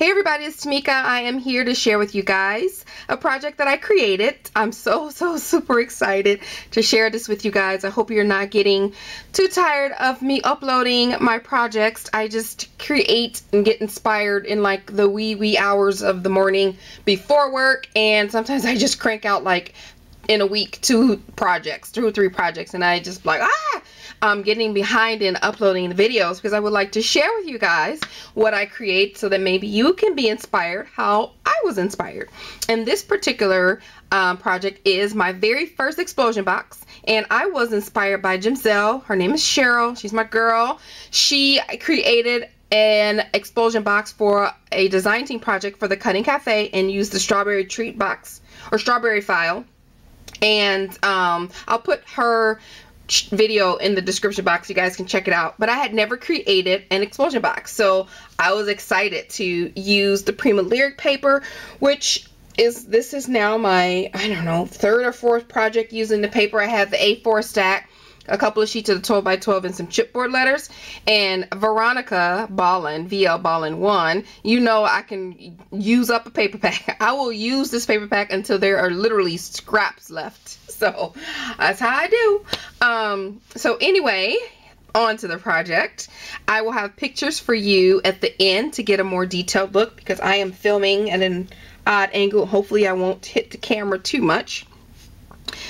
Hey everybody, it's Tamika. I am here to share with you guys a project that I created. I'm so super excited to share this with you guys. I hope you're not getting too tired of me uploading my projects. I just create and get inspired in like the wee hours of the morning before work, and sometimes I just crank out like in a week 2 or 3 projects, and I just like I'm getting behind in uploading the videos because I would like to share with you guys what I create so that maybe you can be inspired how I was inspired. And this particular project is my very first explosion box, and I was inspired by Giselle. Her name is Cheryl. She's my girl. She created an explosion box for a design team project for the Cutting Cafe and used the strawberry treat box or strawberry file. And I'll put her video in the description box, you guys can check it out. But I had never created an explosion box, so I was excited to use the Prima lyric paper, which is, this is now my, I don't know, 3rd or 4th project using the paper. I have the A4 stack, a couple of sheets of the 12 by 12 and some chipboard letters. And Veronica Ballin, VL Ballin 1, you know I can use up a paper pack. I will use this paper pack until there are literally scraps left. So that's how I do. So anyway, on to the project. I will have pictures for you at the end to get a more detailed look because I am filming at an odd angle. Hopefully I won't hit the camera too much.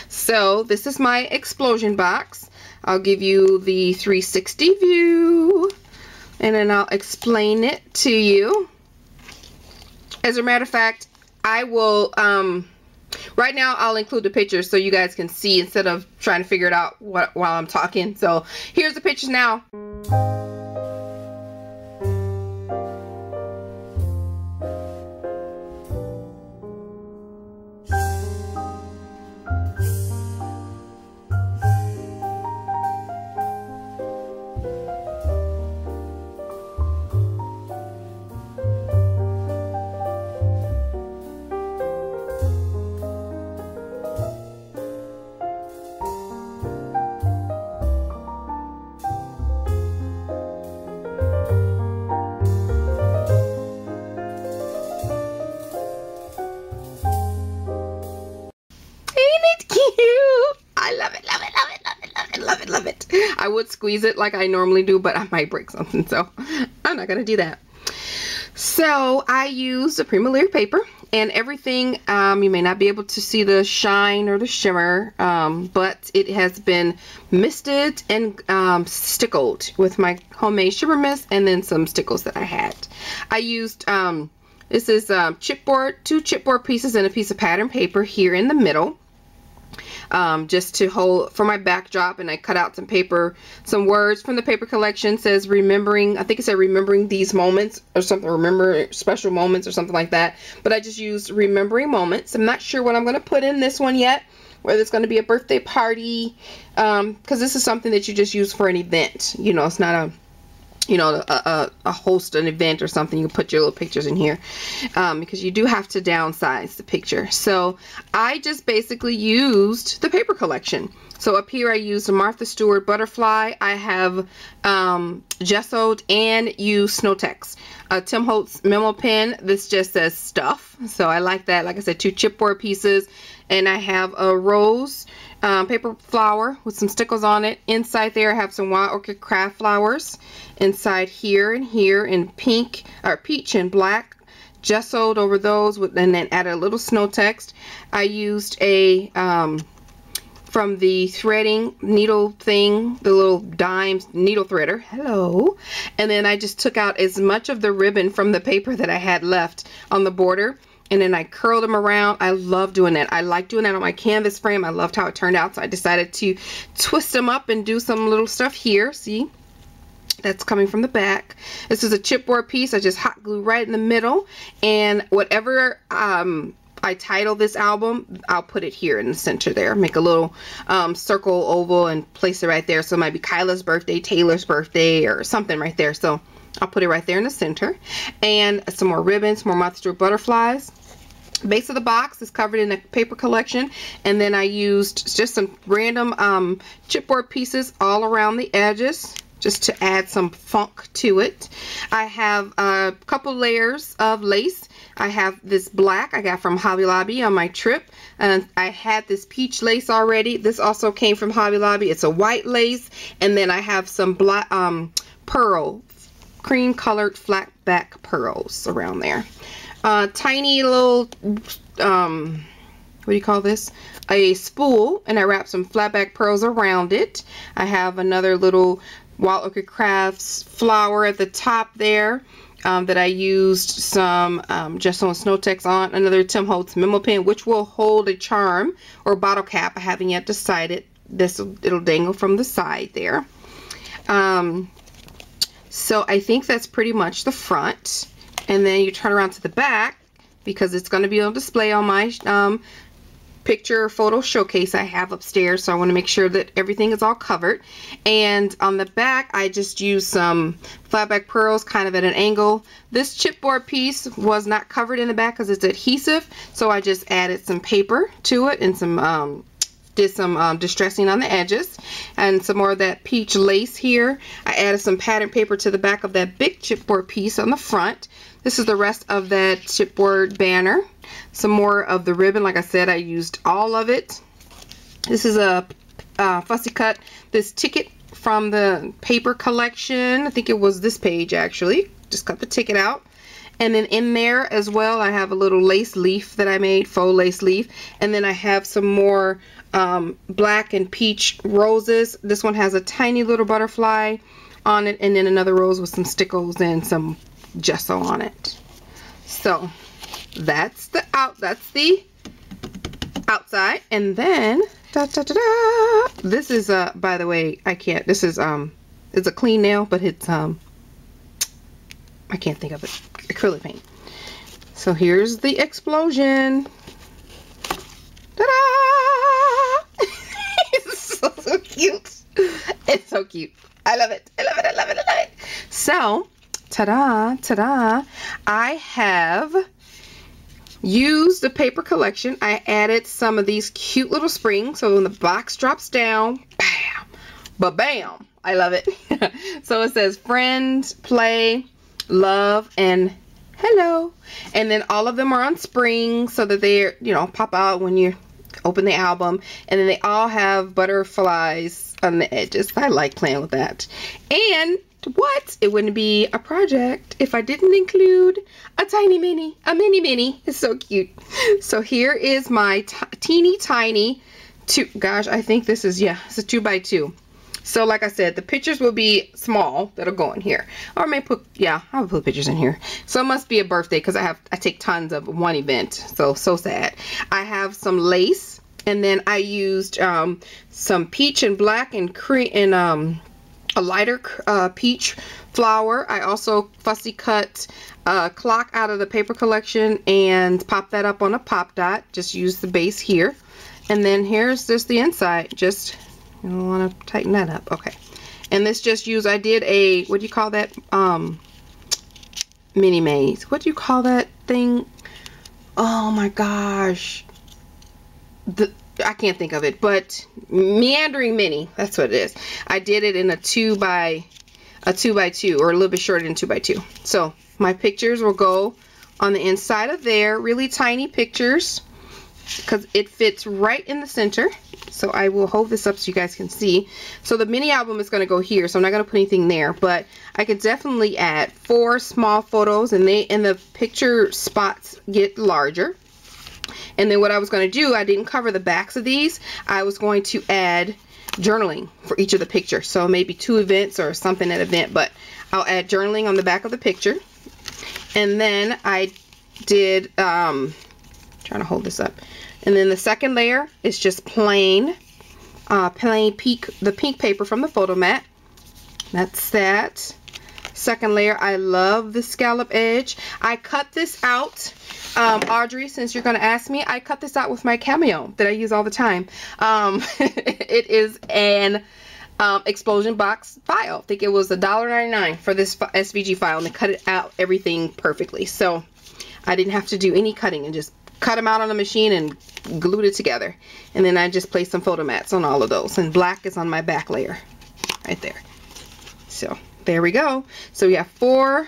So this is my explosion box. I'll give you the 360 view and then I'll explain it to you. As a matter of fact, I will right now I'll include the pictures so you guys can see instead of trying to figure it out while I'm talking. So here's the pictures now. Love it. I would squeeze it like I normally do, but I might break something, so I'm not gonna do that. So I use the Prima lyric paper and everything. You may not be able to see the shine or the shimmer, but it has been misted and stickled with my homemade shimmer mist and then some stickles that I had. I used this is chipboard, 2 chipboard pieces and a piece of pattern paper here in the middle. Just to hold for my backdrop, and I cut out some paper, some words from the paper collection. Says remembering, I think it said remembering these moments or something, remember special moments or something like that, but I just used remembering moments. I'm not sure what I'm going to put in this one yet, whether it's going to be a birthday party, because this is something that you just use for an event, you know. It's not a, you know, a host an event or something. You can put your little pictures in here because you do have to downsize the picture. So I just basically used the paper collection. So up here I used a Martha Stewart butterfly. I have gessoed and used Snow-Tex. Tim Holtz memo pen. This just says stuff, so I like that. Like I said, 2 chipboard pieces, and I have a rose paper flower with some stickles on it. Inside there I have some wild orchid craft flowers. Inside here and here in pink or peach and black, gessoed over those with, and then added a little Snow-Tex. I used a from the threading needle thing, the little dime needle threader. Hello. And then I just took out as much of the ribbon from the paper that I had left on the border, and then I curled them around. I love doing that. I like doing that on my canvas frame. I loved how it turned out, so I decided to twist them up and do some little stuff here. See? That's coming from the back. This is a chipboard piece. I just hot glue right in the middle, and whatever I title this album, I'll put it here in the center there. Make a little circle oval and place it right there. So it might be Kyla's birthday, Taylor's birthday, or something right there. So I'll put it right there in the center. And some more ribbons, more Martha Stewart butterflies. Base of the box is covered in a paper collection, and then I used just some random chipboard pieces all around the edges. just to add some funk to it. I have a couple layers of lace. I have this black I got from Hobby Lobby on my trip, and I had this peach lace already. This also came from Hobby Lobby. It's a white lace, and then I have some black pearl, cream colored flat back pearls around there. Tiny little what do you call this? A spool, and I wrapped some flat back pearls around it. I have another little Wild Orchid Crafts flower at the top there that I used some Gesso and Snow Text on. Another Tim Holtz memo pen, which will hold a charm or bottle cap. I haven't yet decided. It'll dangle from the side there. So I think that's pretty much the front. And then you turn around to the back, because it's going to be on display on my picture photo showcase I have upstairs, so I want to make sure that everything is all covered. And on the back I just used some flatback pearls kind of at an angle. This chipboard piece was not covered in the back because it's adhesive, so I just added some paper to it and some did some distressing on the edges, and some more of that peach lace here. I added some pattern paper to the back of that big chipboard piece on the front. This is the rest of that chipboard banner. Some more of the ribbon. Like I said, I used all of it. This is a fussy cut. This ticket from the paper collection. I think it was this page actually. Just cut the ticket out. And then in there as well, I have a little lace leaf that I made, faux lace leaf. And then I have some more black and peach roses. This one has a tiny little butterfly on it, and then another rose with some stickles and some gesso on it. So that's the outside. And then this is by the way, this is it's a clean nail, but it's I can't think of it, acrylic paint. So here's the explosion. Ta-da! It's so cute. It's so cute. I love it. I love it. I love it. I love it. So ta-da, ta-da, I have used the paper collection. I added some of these cute little springs, so when the box drops down, bam, ba-bam, I love it. So it says friend, play, love, and hello. And then all of them are on springs so that they're, you know, pop out when you open the album. And then they all have butterflies on the edges. I like playing with that. And what? It wouldn't be a project if I didn't include a tiny mini, a mini. It's so cute. So here is my teeny tiny gosh, I think this is, yeah, it's a 2x2. So like I said, the pictures will be small that'll go in here, or I may put, yeah, I'll put pictures in here. So it must be a birthday because I take tons of one event. So sad. I have some lace, and then I used some peach and black and cream and a lighter peach flower. I also fussy cut a clock out of the paper collection and pop that up on a pop dot. Just use the base here, and then here's just the inside. Just, you don't want to tighten that up. Okay. And this just used, I did a, what do you call that, mini maze. What do you call that thing? Oh my gosh, I can't think of it, but meandering mini, that's what it is. I did it in a 2x2, or a little bit shorter than 2x2. So my pictures will go on the inside of there, really tiny pictures, because it fits right in the center. So I will hold this up so you guys can see. So the mini album is going to go here, so I'm not going to put anything there, but I could definitely add 4 small photos, and the picture spots get larger. And then what I was going to do, I didn't cover the backs of these. I was going to add journaling for each of the pictures. So maybe 2 events or something at event, but I'll add journaling on the back of the picture. And then I did, trying to hold this up. And then the second layer is just plain the pink paper from the photo mat. That's that. Second layer, I love the scallop edge. I cut this out, Audrey, since you're going to ask me, I cut this out with my Cameo that I use all the time. It is an explosion box file. I think it was $1.99 for this SVG file, and they cut it out everything perfectly. So I didn't have to do any cutting, and just cut them out on the machine and glued it together. And then I just placed some photo mats on all of those, and black is on my back layer right there. So there we go. So we have 4,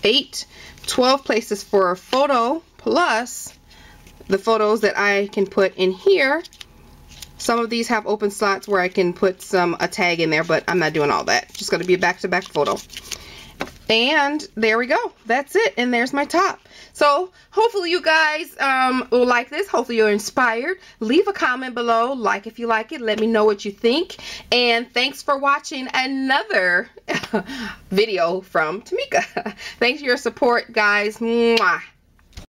8, 12 places for a photo, plus the photos that I can put in here. Some of these have open slots where I can put a tag in there, but I'm not doing all that. Just going to be a back-to-back photo. And there we go. That's it. And there's my top. So hopefully you guys will like this. Hopefully you're inspired. Leave a comment below. Like if you like it. Let me know what you think. And thanks for watching another video from Tamika. Thanks for your support, guys. Mwah.